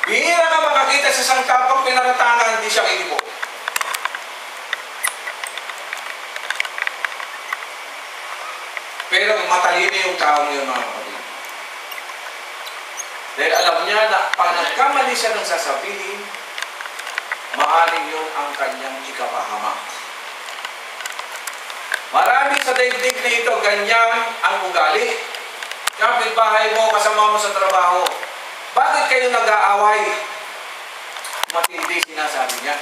Bihira ka makakita sa isang kapang pinaratangan, hindi siya kikibo. Pero matalino yung tao yun, mga kapatid. Dahil alam niya na pag nagkamali siya ng sasabihin, maaring yun ang kanyang ikapahamak. Marami sa daigdig na ito, ganyan ang ugali. Kapitbahay mo, kasama mo sa trabaho. Bakit kayo nag-aaway? Matindi sinasabi niya.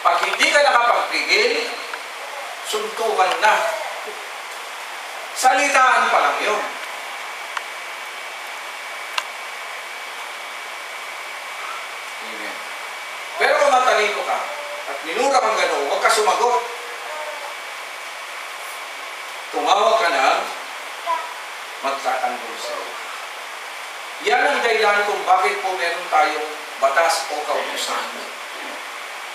Pag hindi ka nakapagpigil, suntukan na. Salitaan pa lang yun. Amen. Pero kung matalino ka at minura kang gano'n, huwag ka sumagot. Tumawag ka na, magtatanggol sa'yo. Yan ang dahilan kung bakit po meron tayong batas o kautusan.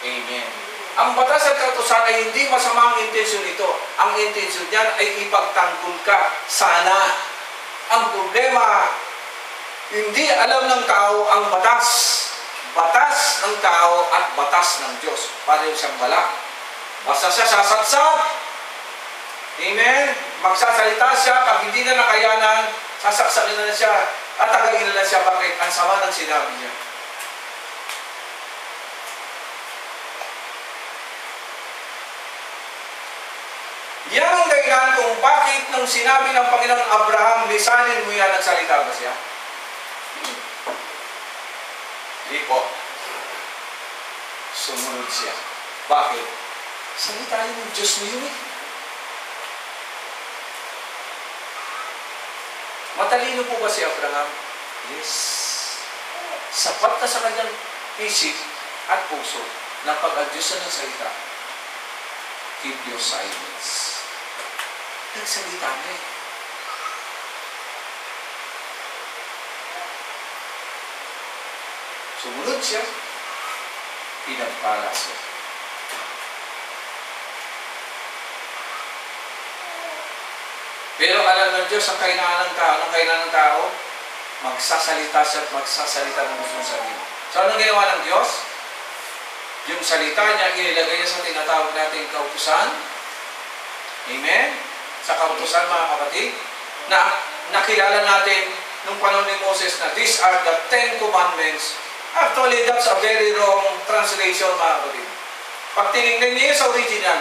Amen. Ang batas at kautusan ay hindi masama ang intensyon nito. Ang intensyon niyan ay ipagtanggol ka sana. Ang problema, hindi alam ng tao ang batas. Batas ng tao at batas ng Diyos. Pareho siyang balak. Basta siya sasatsat. Amen. Magsasalita siya. Pag hindi na nakayanan, sasaksakin na siya. At tagayin na siya. Bakit? Ang sama ng sinabi niya. Yan ang dahilan kung bakit nung sinabi ng Panginoon Abraham, lisanin mo yan, nagsalita ba siya? Hindi po. Sumunod siya. Bakit? Salitain ng Diyos mo yun eh. Matalino po ba si Abraham? Yes. Sapat na sa kanyang isip at puso na pag-adyusan ng salita. Keep your silence. Nagsalita na eh. Sumunod siya. Pinagpala siya. Pero alam ng Diyos ang kailangan ng tao. Anong kailangan ng tao? Magsasalita siya at magsasalita ng gusto sabihin. So anong ginawa ng Diyos? Yung salita niya, inilagay niya sa tinatawag natin kautusan. Amen? Sa kautusan, mga kapatid, na nakilala natin nung panahon ni Moses na these are the 10 commandments. Actually, that's a very wrong translation, mga kapatid. Pag tinignan niyo sa original,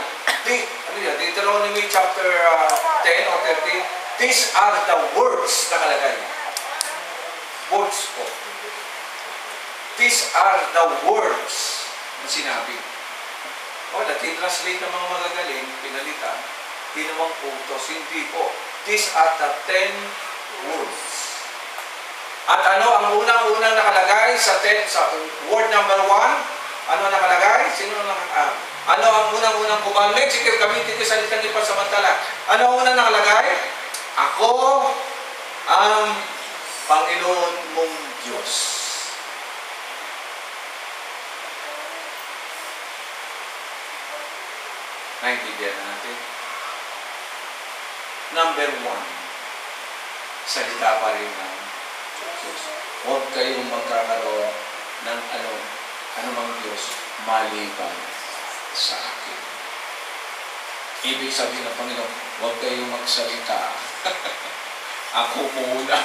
Deuteronomy chapter 10 or 13, these are the words nakalagay. Words po. These are the words na sinabi. O, nati-translate ng mga magagaling, pinalitan, ginawang utos, hindi po. These are the 10 words. At ano ang unang-unang nakalagay sa word number 1? Ano nakalagay? Sino ano ang unang-unang commandment? Sige, gamitin ko salitang ipasamantala. Ano ang unang nakalagay? Ako ang Panginoon mong Diyos. Naintindihan na natin. Number 1, salita pa rin ng Diyos. Huwag kayong magkakaroon ng anumang Diyos maliban sa akin. Ibig sabihin ng Panginoon, huwag kayong magsalita. Ako muna.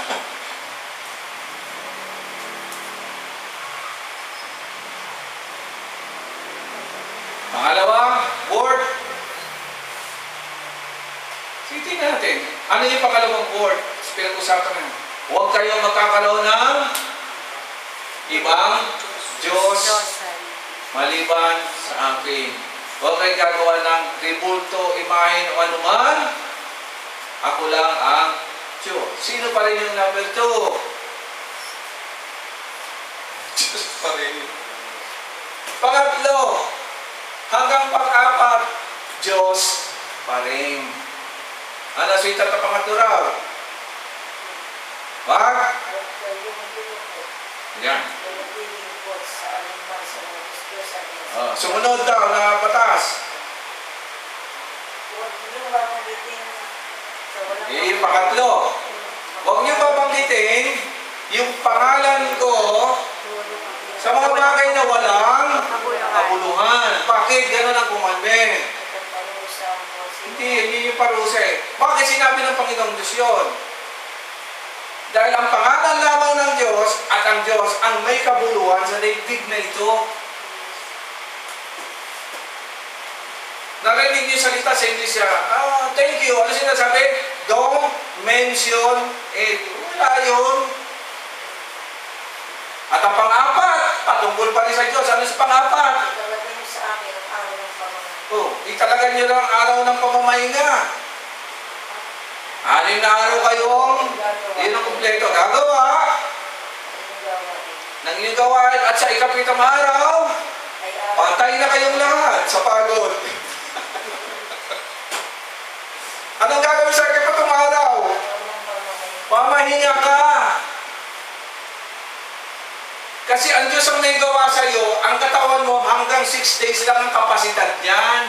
Pangalawa, word. Sige natin. Ano yung pangalawang word? Pinag-usapan na. Huwag kayong magkakaroon ng ibang Diyos maliban sa akin. Huwag kayong gagawa ng tribulto, imahin o anuman. Ako lang ang Diyos. Sino pa rin yung number 2? Diyos pa rin. Pangatlo, hanggang pang-apat, Diyos pa rin. Ano sita ka pangatlo raw? Wag? Yan. Sumunod daw na batas. Yung pangatlo. Huwag niyo babanggitin yung pangalan ko pwedeng parusa eh. Bakit sinabi ng Panginoong Diyos yun? Dahil ang pangalan lamang ng Diyos at ang Diyos ang may kabuluhan sa daigdig na ito. Narinig niyo yung salita sa English siya, thank you. Ano sinasabi? Don't mention it. Wala yun. At ang pang-apat, patungkol pa rin sa Diyos. Ano sa pang-apat? Talaga niyo sa akin ang araw ng pamamahinga. Oh, italaga niyo lang ang araw ng pamamahinga. 6 na araw kayong, yun ang kumpleto. Gagawa ng inyong gawain at sa ikapitong araw, patay na kayong lahat sa pagod. Anong gagawin sa ikapitong araw? Pamahinga ka. Kasi ang Diyos ang may gawa sa iyo, ang katawan mo hanggang 6 days lang ang kapasidad niyan.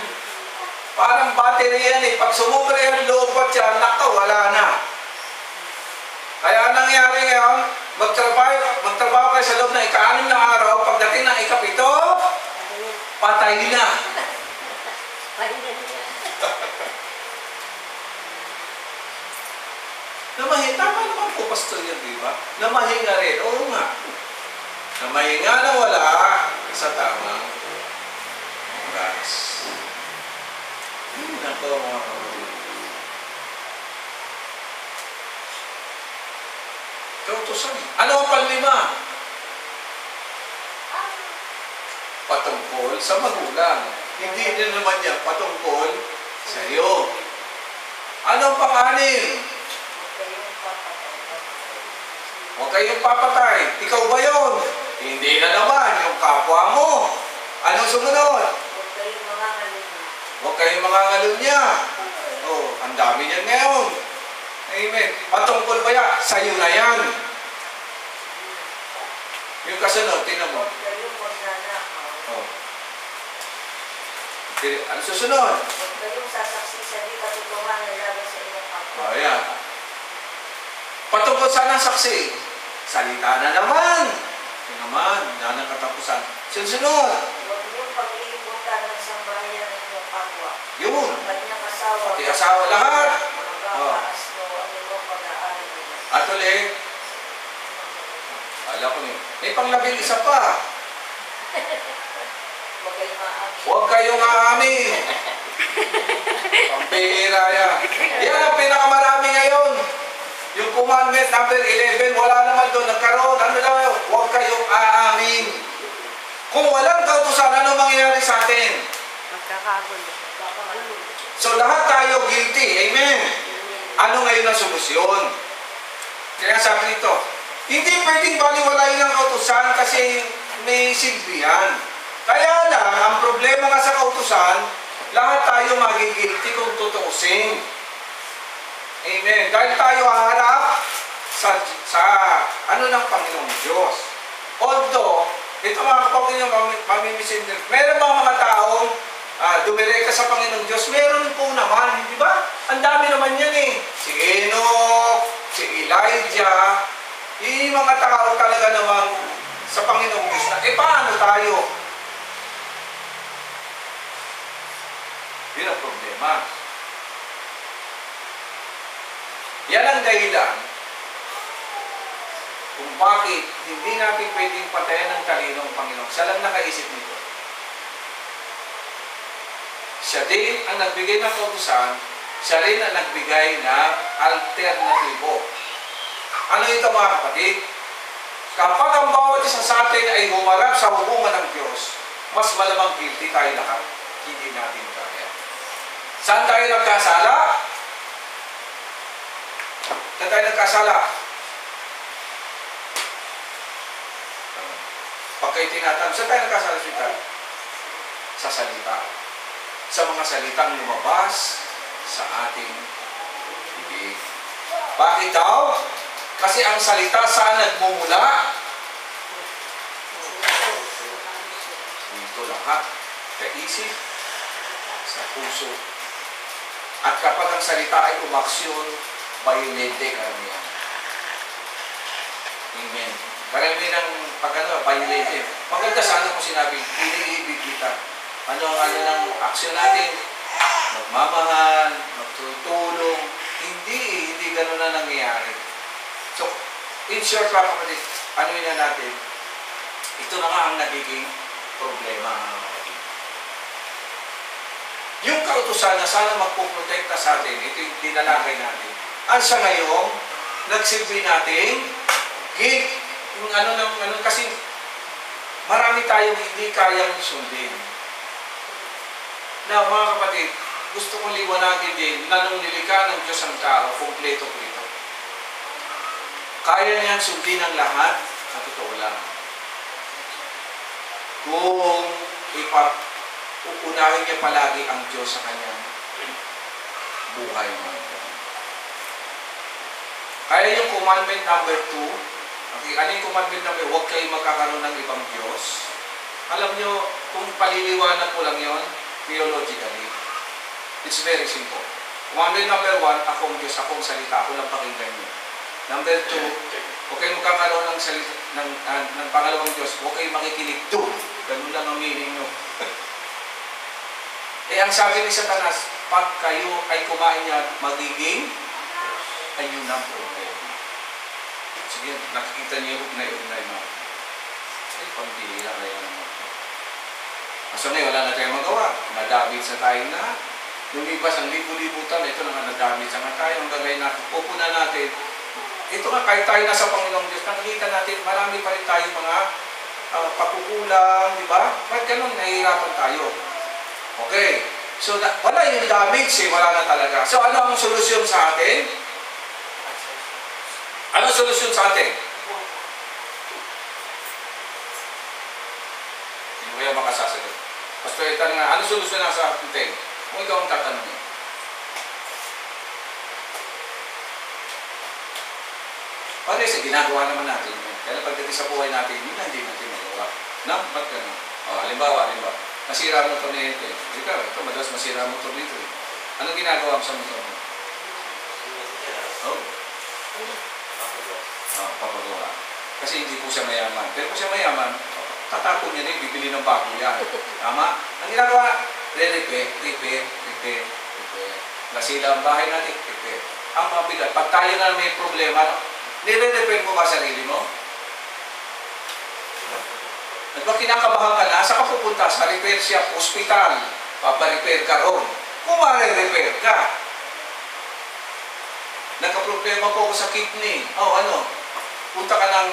Parang battery yan eh. Pag sumubra yung loobat yan, wala na. Kaya nangyari ngayon, magtrabaho kayo sa loob ng ika-6 na araw, pagdating ng ikapito, patay na. Namahinga, tama naman po, pastor yan, di ba? Namahinga rin, oo nga. Namahinga na wala sa tamang oras. Nako mga kapatid. Kautusan. Ano ang panlima? Patungkol sa magulang. Hindi din naman yan patungkol sa iyo. Ano ang pang-anim? Huwag kayong papatay. Ikaw ba yun? Hindi na naman. Yung kapwa mo. Anong sumunod? Huwag kayong mangangalunya. Oh, ang dami niyan ngayon. Amen. Patungkol ba yan? Sa'yo na yan. Yung kasunod, tingnan mo. Oh. Ano susunod? Huwag kayong sasaksi sa di katutuhan na laban sa inyong kapwa. Oh, yan. Patungkol saan ang saksi? Salita na naman. Ito naman, yan ang katapusan. Susunod. Huwag niyong pag-iibutan ng isang bahayan ng inyong kapwa. Yun. Ang kanyang asawa. Pati asawa lahat. Mga asno, ang inyong pag-aaral nila. At ulit. Alam ko yun. May pang-11 pa. Huwag kayong maamin. Huwag kayong aamin. Pambihira yan. Yan ang pinakamarami ngayon. Yung commandment number 11, wala naman doon. Nagkaroon. Ano daw? Huwag kayong aamin. Kung walang kautusan, ano mangyayari sa atin? Magkakagulo. So lahat tayo guilty. Amen. Ano ngayon ang solusyon? Kaya sabi nito, hindi pwedeng baliwalayin ang kautusan kasi may silbi yan. Kaya lang, ang problema nga sa kautusan, lahat tayo magigilty kung tutuusin. Amen. Dahil tayo haharap sa ano ng Panginoong Diyos. Although, ito mga kapatid yung mamimisindir, meron mga taong dumirekta sa Panginoong Diyos, meron po naman, di ba? Ang dami naman yan eh. Si Enoch, si Elijah, yung mga tao talaga naman sa Panginoong Diyos na, paano tayo? Yun ang problema. Yan ang dahilan kung bakit hindi natin pwedeng patayan ng talino ng Panginoon. Siya lang nakaisip nito. Siya din ang nagbigay ng kautusan, siya rin ang nagbigay ng alternatibo. Ano ito mga kapatid? Kapag ang bawat isa sa atin ay humarap sa hubungan ng Diyos, mas malamang guilty tayo lahat. Hindi natin kaya. Saan tayo nagkasala? Saan tayo nagkasala? Pag kayo tinatanong, saan tayo nagkasala sa Sa salita. Sa mga salitang lumabas sa ating bibig. Bakit daw? Kasi ang salita saan nagmumula? Dito lahat. Kaisip, sa puso. At kapag ang salita ay umaksyon, violente karamihan. Amen. Karamihan ng violente. Maganda sana kung sinabi, iniibig kita. Ano ang ng aksyon natin? magmamahal, magtutulong. Hindi ganun na nangyayari. So, in short mga kapatid, ano yun na natin? Ito na nga ang nagiging problema mga kapatid. Yung kautusan na sana magpuprotekta sa atin, ito yung dinalagay natin. At sa ngayon, nagsilbi natin, gift, yung kasi marami tayong hindi kayang sundin. Na mga kapatid, gusto kong liwanagin din na nung nilikha ng Diyos ang tao, kumpleto po ito. Kaya niyang sundin ang lahat, at totoo lang. Kung uunahin niya palagi ang Diyos sa kanyang buhay mo. Kaya yung commandment number 2, ano yung commandment number 1? Huwag kayo magkakaroon ng ibang Diyos. Alam nyo, kung paliliwanag ko lang yon theologically, it's very simple. Commandment number 1, akong Diyos, akong salita, ako lang pakinggan nyo. Number 2, huwag kayo magkakaroon ng salita, ng pangalawang Diyos, huwag kayo makikinig doon. Ganun lang ang meaning nyo. Ang sabi ni Satanas, pag kayo ay kumain yan, magiging ayun ang problema. Sige, nakikita niyo yung ugnay-ugnay mo. Ay, pambihira kayo naman. So ngayon, wala na tayong magawa. Nadamit sa tayong lahat. Lumipas ang libu-libutan, ito naman nadamit sa nga tayo. Ang gagawin natin, pupunan natin. Ito nga, kahit tayo nasa Panginoong Diyos, nakikita natin, marami pa rin tayong mga pagkukulang, di ba? Ba't ganun, nahihirapan tayo? Okay. So, wala yung damage, wala na talaga. So, ano ang solusyon sa atin? Ano ang solusyon sa atin? Hindi mo kaya makasasagot. Pastor, itan nga, ano solusyon na sa atin? Kung ikaw ang tatanungin. Pare, sa ginagawa naman natin. Kaya pagdating sa buhay natin, yun na hindi natin magawa. Na? Ba't gano'n? Halimbawa. Masira motor ni Ete. Ito, madalas masira motor nito. Anong ginagawa mo sa motor mo? Papagawa. Kasi hindi po siya mayaman. Pero kung siya mayaman, tatapon niya rin, bibili ng bago yan. Tama? Ang ginagawa, repair. Nasila ang bahay natin, repair. Ang mabigat, pag tayo na may problema, nire-repair mo ba sarili mo? At ba kinakabahan ka na, saan ka pupunta? Sa repair shop, hospital, paparepair ka ron. Kung ma-repair ka, nagka-problema po ako sa kidney. Punta ka ng,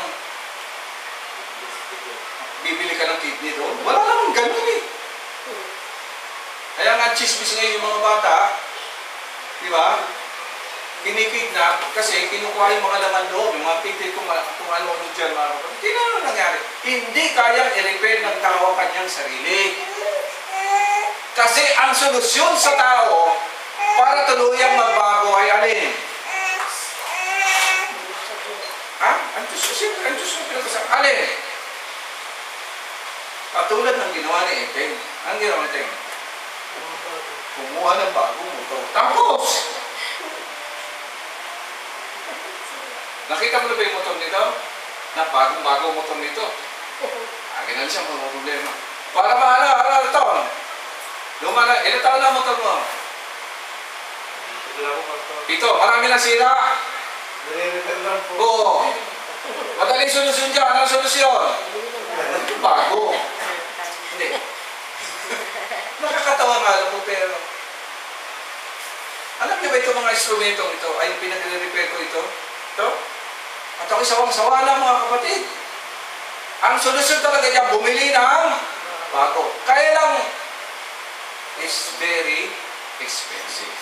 bibili ka ng kidney doon. Wala naman ganun eh. Kaya nga chismis ngayon yung mga bata, di ba? Kinikidnap kasi kinukuha yung mga laman loob, yung mga piglet kung ano-ano dyan, mga kapatid. Hindi na nangyari. Hindi kayang i-repair ng tao kanyang sarili. Kasi ang solusyon sa tao para tuluyang magbago ay alin? Ang Diyos yung pinag-usap. Alin? Katulad ng ginawa ni Eteng. Ang ginawa ni Eteng? Kumuha ng bagong motor. Tapos! Nakita mo na ba yung motor nito? Bagong motor nito. Ganun siya mga problema. Para mahala, ito. Ilan taon na motor mo? Ito, marami na sira. Nire-repair lang po. Oo. Madaling solusyon dyan. Anong solusyon? Bago. Hindi. Nakakatawa nga lang po, pero alam niyo ba ito mga instrumentong ito? Ay, yung pinag-repair ko ito? Ito? At ako'y sawang-sawa na mga kapatid. Ang solusyon talaga niya, bumili ng bago. Kaya lang, is very expensive.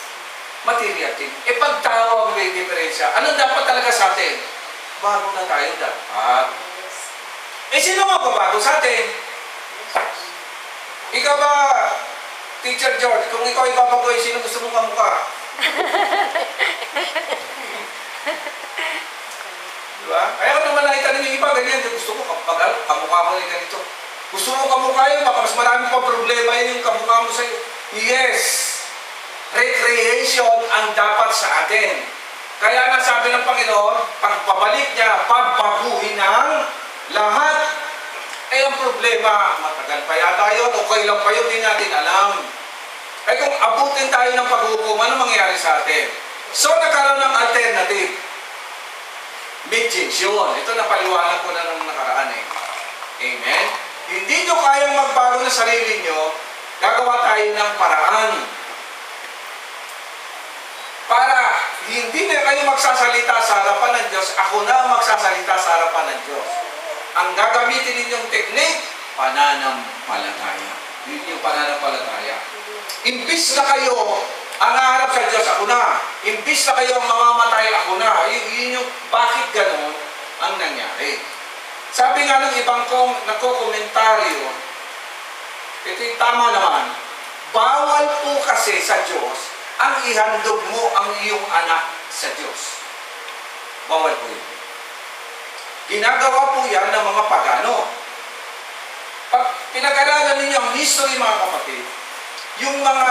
Material din. Pag tao ang may diferensya, anong dapat talaga sa atin? Bago na tayo dapat. Sino magbabago sa atin? Ikaw ba, Teacher George, kung ikaw ibabagoy, sino gusto mong kamukha? Diba? Kaya ko naman nakita ng iba, ganyan. Gusto ko, kamukha mo yung ganito. Gusto mo kamukha yun, baka mas marami pa problema yun yung kamukha mo sa'yo. Yes! Recreation ang dapat sa atin. Kaya nga sabi ng Panginoon, pagpabalik niya, pagbaguhin ng lahat. Ang problema, matagal pa yata yun, o kailan pa yun, di natin alam. Ay kung abutin tayo ng paghukom, ano mangyayari sa atin? So nagkaroon ng alternative. Mediation. Ito napaliwanag ko na nung nakaraan eh. Amen? Hindi nyo kayang magbago na sarili nyo, gagawa tayo ng paraan. Para hindi na kayo magsasalita sa harapan ng Diyos, ako na magsasalita sa harapan ng Diyos. Ang gagamitin ninyong teknik, pananampalataya. Yun yung pananampalataya. Imbis na kayo ang haharap sa Diyos, ako na. Imbis na kayo ang mamamatay, ako na. Yun yung bakit ganun ang nangyari. Sabi nga ng ibang nagko-komentaryo, ito yung tama naman, bawal po kasi sa Diyos ang ihandog mo ang iyong anak sa Diyos. Bawal po yun. Ginagawa po yan ng mga pagano. Pag pinag-aralan ninyo ang history, mga kapatid, yung mga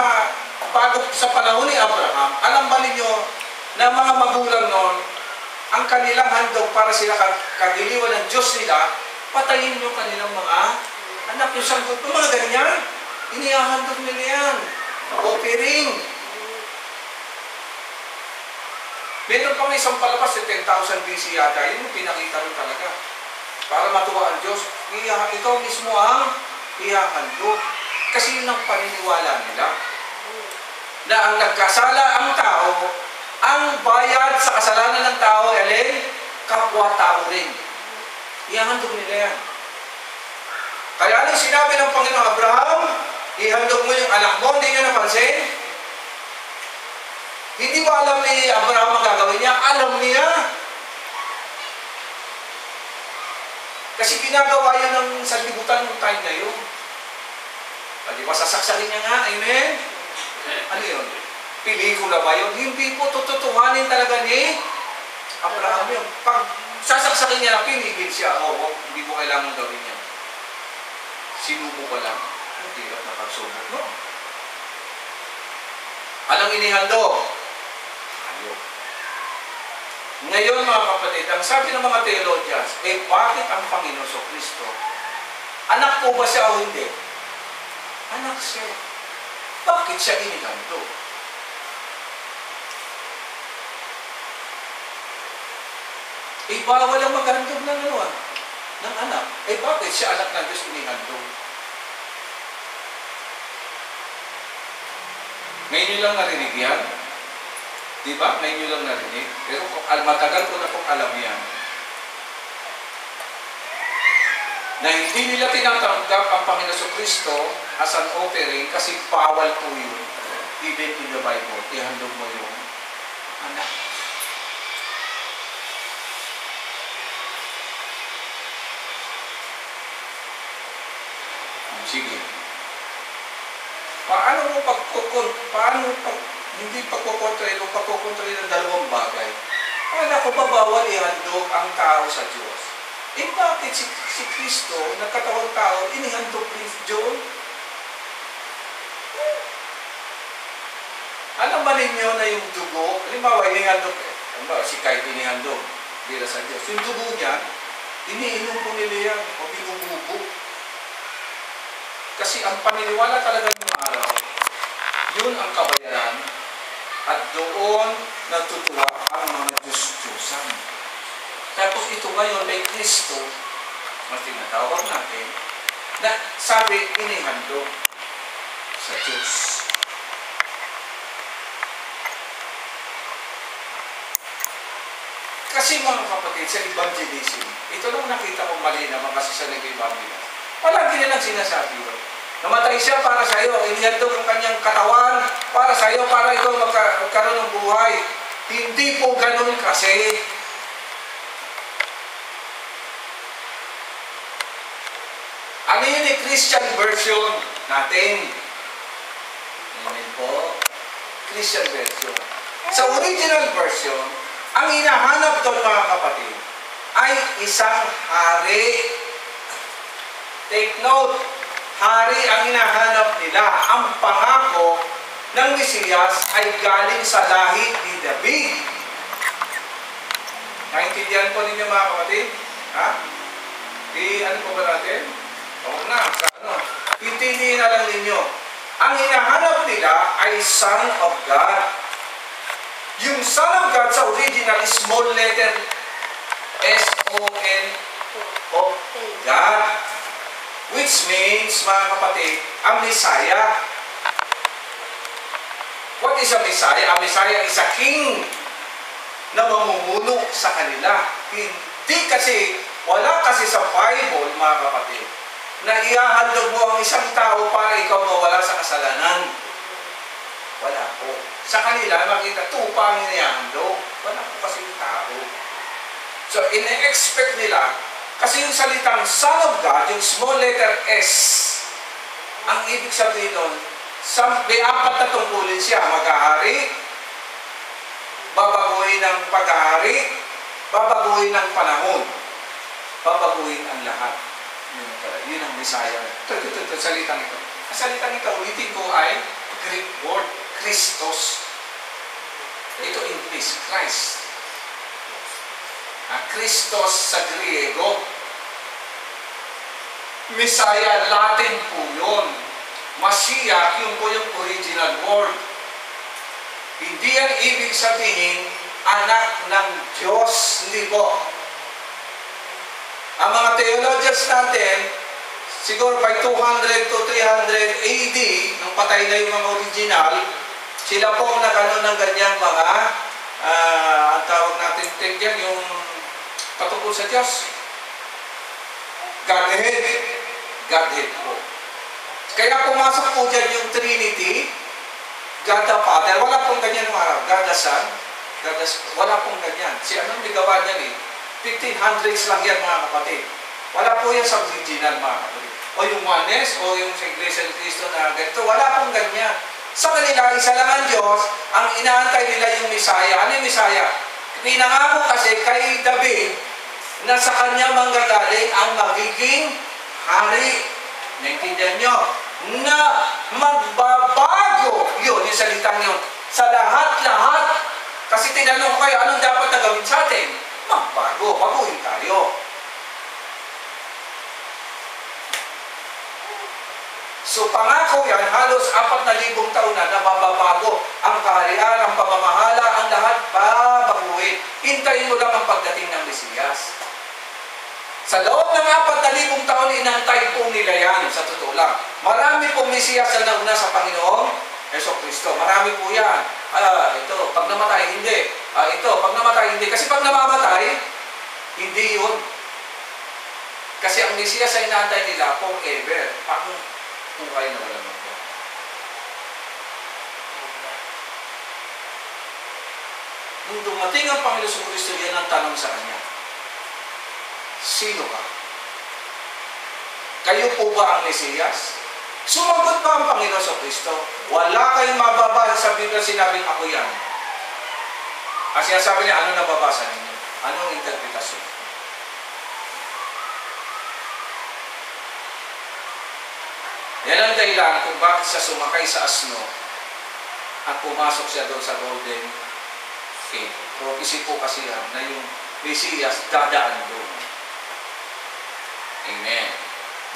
bago sa panahon ni Abraham, alam ba ninyo na mga magulang noon, ang kanilang handog para sila kagiliwan ng Diyos nila, patayin yung kanilang mga anak. Yung sangkot, yung mga ganyan, inihahandog nila yan. Offering. Meron pa may isang palabas, 10,000 BC yata, yun yung pinakita rin talaga. Para matuwa ang Diyos, ikaw mismo ang ihahandog. Kasi yun ang paniniwala nila. Na ang nagkasala ang tao, ang bayad sa kasalanan ng tao, alin? Kapwa-tao rin. Ihahandog nila yan. Kaya nung sinabi ng Panginoong Abraham, ihandog mo yung anak mo, hindi nyo napansin? Hindi ba alam ni Abraham ang gagawin niya? Alam niya. Kasi ginagawa yun ng sanlibutan ng time na yun. Di ba sasaksakin niya nga? Amen? Ano yun? Pelikula ba yun? Hindi po tututuhanin talaga ni Abraham yun. Pag sasaksakin niya na pinigil siya, hindi mo kailangan gawin niya. Sinubo ka lang. Hindi ka nakagsubok. No? Anong inihandog? Ayok. Ngayon mga kapatid, ang sabi ng mga theologians, bakit ang Panginoon sa Kristo? Anak po ba siya o hindi? Anak siya. Bakit siya inihandog? Bawal ang maghandog ng ng anak. Bakit siya anak ng Diyos inihandog? Ngayon nyo lang narinig yan. Diba? Ngayon nyo lang narinig. Pero matagal ko na kung alam yan. Na hindi nila tinatanggap ang Panginoon Kristo as an offering kasi bawal po yun. Even in the Bible, ihandog mo yung anak. Sige. Paano hindi pagkukontrol ng dalawang bagay? Paano ko ba bawal ihandog ang tao sa Diyos? Bakit si Kristo, nagkatawang tao, inihandog ni John? Alam ba ninyo na yung dugo, halimbawa inihandog, si kahit inihandog, bila sa Diyos, yung dugo niya, iniinom po nila yan, o binububo. Kasi ang paniniwala talaga ng araw, yun ang kabayaran at doon natutuwa ang mga Diyos-Diyosan. Tapos ito ngayon may Kristo, mas tinatawag natin, na sabi inihandog sa Diyos. Kasi mga kapatid, sa evangelism, ito lang nakita ko mali naman kasi sa nag-evangelism. Palagi nilang sinasabi yun. Namatay siya para sa iyo, inihandog ang kanyang katawan para sa iyo, para ikaw magkaroon ng buhay. Hindi po ganun kasi. Ano yun yung Christian version natin? Amen po. Christian version. Sa original version, ang hinahanap doon mga kapatid ay isang hari. Take note, hari ang hinahanap nila. Ang pangako ng Mesiyas ay galing sa lahi ni David. Naintindihan po ninyo mga kapatid? Ha? Ano po ba natin? Oo na, sa ano? Intindihin na lang ninyo. Ang hinahanap nila ay Son of God. Yung Son of God sa original is small letter S-O-N of God. Which means, mga kapatid, ang Messiah. What is a Messiah? A Messiah is a king na mamumuno sa kanila. Hindi kasi, wala kasi sa Bible, mga kapatid, na ihahandog mo ang isang tao para ikaw mawala sa kasalanan. Wala po. Sa kanila, makita, tupa ang inihandog. Wala po kasi yung tao. So, ine-expect nila, kasi yung salitang Son of God, yung small letter S, ang ibig sabihin nun, may apat na tungkulin siya. Mag-ahari, babaguhin ang pag-ahari, babaguhin ang panahon, babaguhin ang lahat. Yun ang Messiah. Ito, salitang ito. Ang salitang ito, ulitin ko ay Greek word, Christos. Ito English, Christ. Christos sa Griego. Messiah, Latin po yun. Masiah, yun po yung original word. Hindi yan ibig sabihin, anak ng Diyos. Hindi po. Ang mga theologians natin, siguro by 200 to 300 AD, nung patay na yung mga original, sila po ang nagano ng ganyang mga, ang tawag natin tingnan, yung patungkol sa Diyos. Godhead. Godhead po. Kaya pumasok po dyan yung Trinity, God the Father, wala pong ganyan ng araw. God the Son, wala pong ganyan. Si anong ligawan niyan eh? 1500s lang yan, mga kapatid. Wala po yan sa original, mga kapatid. O yung oneness, o yung sa Iglesia ni Cristo na ganito, wala pong ganyan. Sa kanila, isa lang ang Diyos, ang inaantay nila yung Messiah. Ano yung Messiah? Pinangako kasi kay David na sa kanya manggagaling ang magiging hari. Naintindihan nyo? Na magbabago. Yun, yung salitang yun. Sa lahat-lahat. Kasi tinanong ko kayo, anong dapat na gawin sa atin? Magbago. Baguhin tayo. So pangako yan, halos 4,000 taon na mababago ang kaharian, ang pamamahala, ang lahat babaguhin. Hintayin mo lang ang pagdating ng Mesiyas. Sa loob ng 4,000 taon, inantay po nila yan, sa totoo lang. Marami pong Mesiyas na nauna sa Panginoong Jesucristo. Marami po yan. Ito, pag namatay, hindi. Ito, pag namatay, hindi. Kasi pag namamatay, hindi yun. Kasi ang Mesiyas ay inaantay nila forever. Pag buhay na walang magbabago. Nung dumating ang Panginoon Jesucristo, yan ang tanong sa kanya. Sino ka? Kayo po ba ang Mesiyas? Sumagot pa ang Panginoon Jesucristo. Wala kayong mababasa sa Biblia sinabing ako yan. Kasi sabi niya, ano nababasa ninyo? Anong interpretasyon? Yan ang dahilan kung bakit siya sumakay sa asno at pumasok siya doon sa Golden Gate. Prophecy po kasi yan na yung Mesiyas dadaan doon. Amen.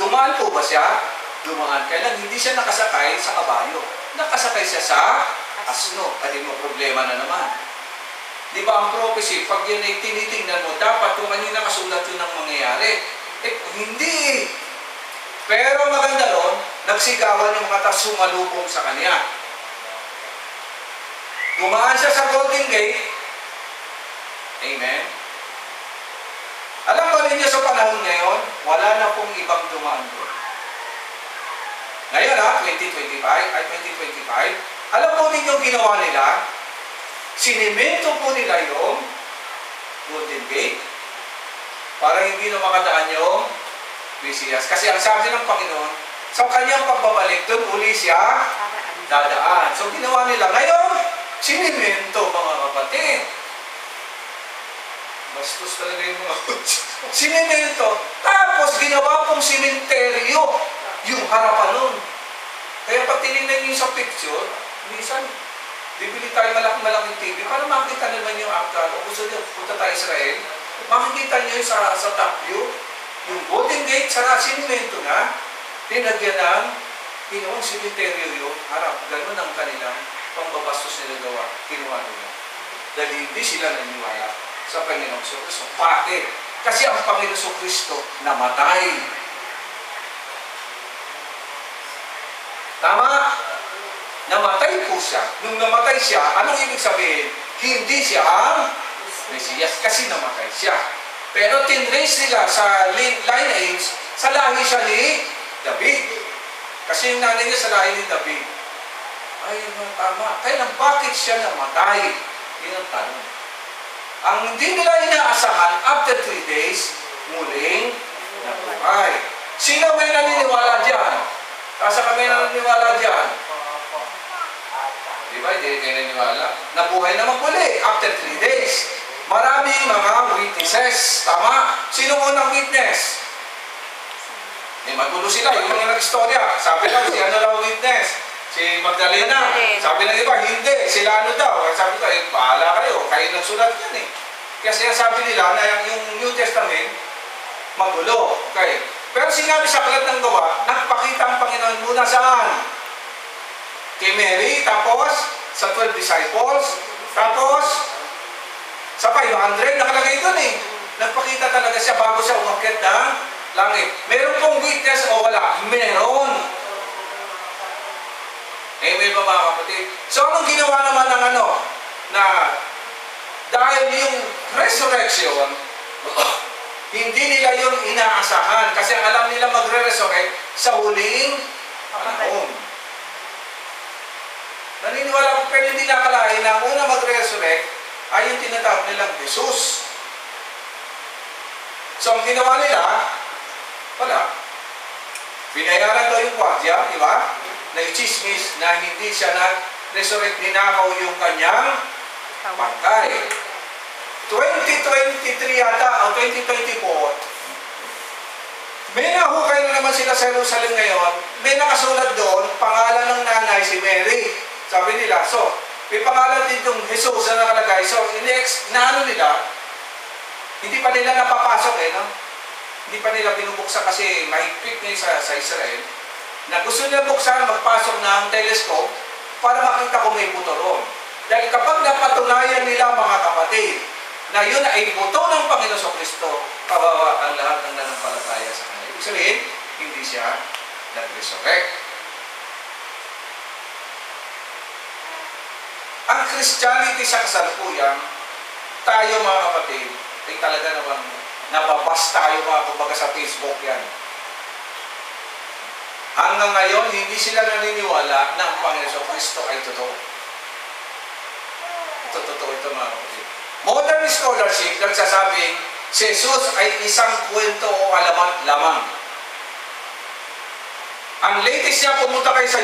Dumaan po ba siya? Dumaan. Kailan hindi siya nakasakay sa kabayo. Nakasakay siya sa asno. Kasi mo problema na naman. Di ba ang prophecy, pag yun ay tinitingnan mo, dapat kung ano yung nakasulat yun ang mangyayari. Hindi. Pero maganda ron, nagsigawan yung mga sumalubong sa kanya. Dumaan siya sa Golden Gate. Amen. Alam ba ninyo sa panahon ngayon, wala na pong ibang dumaan doon. Ngayon 2025, alam po ninyo yung ginawa nila? Sinimento po nila yung Golden Gate para hindi na makadaan yung Mesiyas. Kasi ang sabi ng Panginoon, sa kanyang pagbabalik, doon uli siya dadaan. So ginawa nila. Ngayon, sinimento, mga kapatid. Bastos talaga yung mga sinimento. Tapos ginawa pong simenteryo yung harapan nun. Kaya pag tinignan nyo sa picture, minsan, bibili tayo malaking TV para makita naman yung actual. O gusto nyo, punta tayo Israel, makikita nyo sa top view, yung Golden Gate, sa sinimento na, tinagyan ng Ginoong simenteryo yun, harap, ganun ang kanilang pangbabastos nila gawa, kinuha nila. Dahil hindi sila naniniwala sa Panginoong Kristo. Bakit? Kasi ang Panginoong Kristo namatay. Tama? Namatay po siya. Nung namatay siya, anong ibig sabihin? Hindi siya ang Mesiyas kasi namatay siya. Pero tinrace nila sa lineage, sa lahi siya ni David. Kasi yung nanay niya sa lahi ni David. Ay, tama. Kaya lang, bakit siya namatay? Yun ang tanong. Ang hindi nila inaasahan, after 3 days, muling nabuhay. Sino may naniniwala dyan? Kasi kami naniniwala dyan. Di ba? Hindi kayo naniniwala. Nabuhay naman muli after 3 days. Maraming mga witnesses. Tama? Sino unang witness? Magulo sila. Yung mga nag-istorya. Sabi lang, si ano lang witness? Si Magdalena. Sabi ng iba, hindi. Sila ano daw. Sabi ko, bahala kayo. Kayo nagsulat yan eh. Kasi sabi nila na yung New Testament, magulo. Okay. Pero sinabi sa Aklat ng Gawa, nagpakita ang Panginoon muna saan? Kay Mary, tapos sa 12 disciples, tapos sa 500, nakalagay doon eh. Nagpakita talaga siya bago siya umakyat ng langit. Meron pong witness o wala? Meron. Amen ba mga kapatid? So anong ginawa naman ng na dahil yung resurrection, hindi nila yung inaasahan kasi alam nila magre-resurrect sa huling panahon. Naniniwala ko pero hindi nakalain na ang una magre-resurrect ay yung tinatawag nilang Jesus. So ang ginawa nila, wala. Binayaran daw yung gwardiya, di ba? Na i-chismis na hindi siya nag-resurrect, ninakaw yung kanyang bangkay. 2023 yata, o 2024, may nahukay na naman sila sa Jerusalem ngayon, may nakasulat doon, pangalan ng nanay si Mary. Sabi nila, so, may pangalan din yung Jesus na nakalagay. So, nila, hindi pa nila napapasok no? Hindi pa nila binubuksan kasi mahigpit niya sa Israel, na gusto nila buksan, magpasok ng telescope para makita kung may buto roon. Dahil kapag napatunayan nila mga kapatid, na yun ay buto ng Panginoon Kristo, kawawa ang lahat ng nanampalataya sa Kanya. Ibig sabihin, hindi siya nag-resurrect. Ang Christianity sa kasalukuyan, tayo mga kapatid, ay talaga naman nababas tayo mga kumbaga sa Facebook yan. Hanggang ngayon, hindi sila naniniwala na ang Panginoon Kristo ay totoo. Ito totoo ito mga kapatid. Modern scholarship nagsasabing si Jesus ay isang kwento o alamat lamang. Ang latest niya, pumunta kayo sa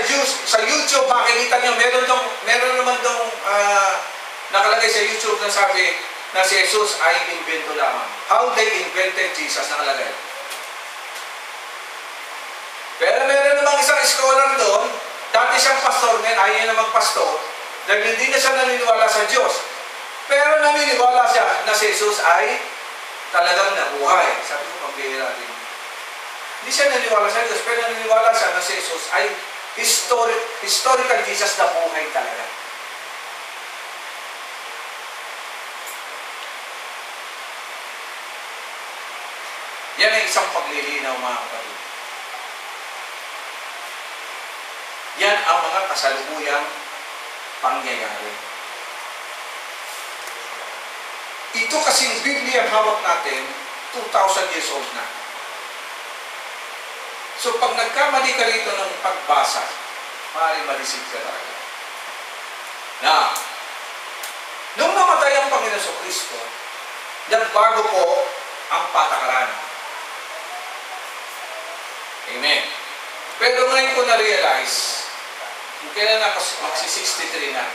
YouTube, makikita niyo, meron naman dong nakalagay sa YouTube na sabi na si Jesus ay invento lamang. How they invented Jesus, nakalagay. Pero meron namang isang scholar doon, dati siyang pastor, ayaw na magpastor, dahil hindi na siya naniniwala sa Diyos. Pero naniniwala siya na si Jesus ay talagang nabuhay. Sabi ko, pambihira din. Hindi siya naniniwala sa Diyos, pero naniniwala siya na si Jesus ay historical Jesus na buhay talaga. Yan ay isang paglilinaw mga kapatid. Yan ang mga kasalukuyang pangyayari. Ito kasing Biblia ang hawak natin, 2,000 years old na. So pag nagkamali ka rito ng pagbasa, maaaring ma-receive ka talaga. Na, nung namatay ang Panginoon Kristo, nagbago po ang patakaran. Amen. Pero ngayon ko na-realize, kung kailan na magsi-63 na,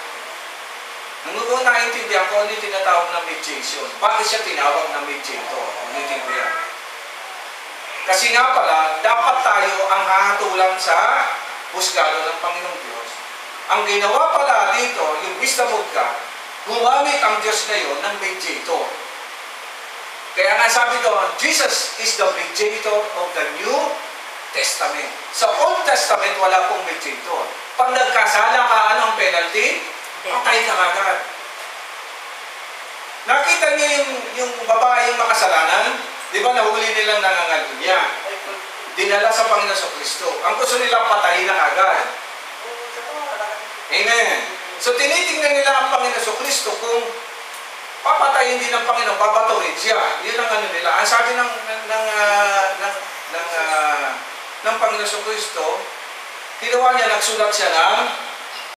nung naintindihan ko, ano yung tinatawag na mediation. Bakit siya tinawag na mediator? Naintindihan. Kasi nga pala, dapat tayo ang hahatulan sa husgado ng Panginoong Diyos. Ang ginawa pala dito, yung wisdom of God, gumamit ang Diyos na yun ng mediator. Kaya nga sabi doon, Jesus is the mediator of the New Testament. Sa Old Testament, wala pong mediator. Pag nagkasala ka, ano ang penalty? Patay ka agad. Nakita niyo yung babaeng makasalanan? Di ba nahuli nilang nangangalunya? Dinala sa Panginoon sa Kristo. Ang gusto nila patayin na agad. Amen. So tinitingnan nila ang Panginoon sa Kristo kung papatayin din ng Panginoon, babaturin siya. Yun ang ano nila. Ang sabi ng Panginoon sa Kristo, ginawa niya, nagsulat siya ng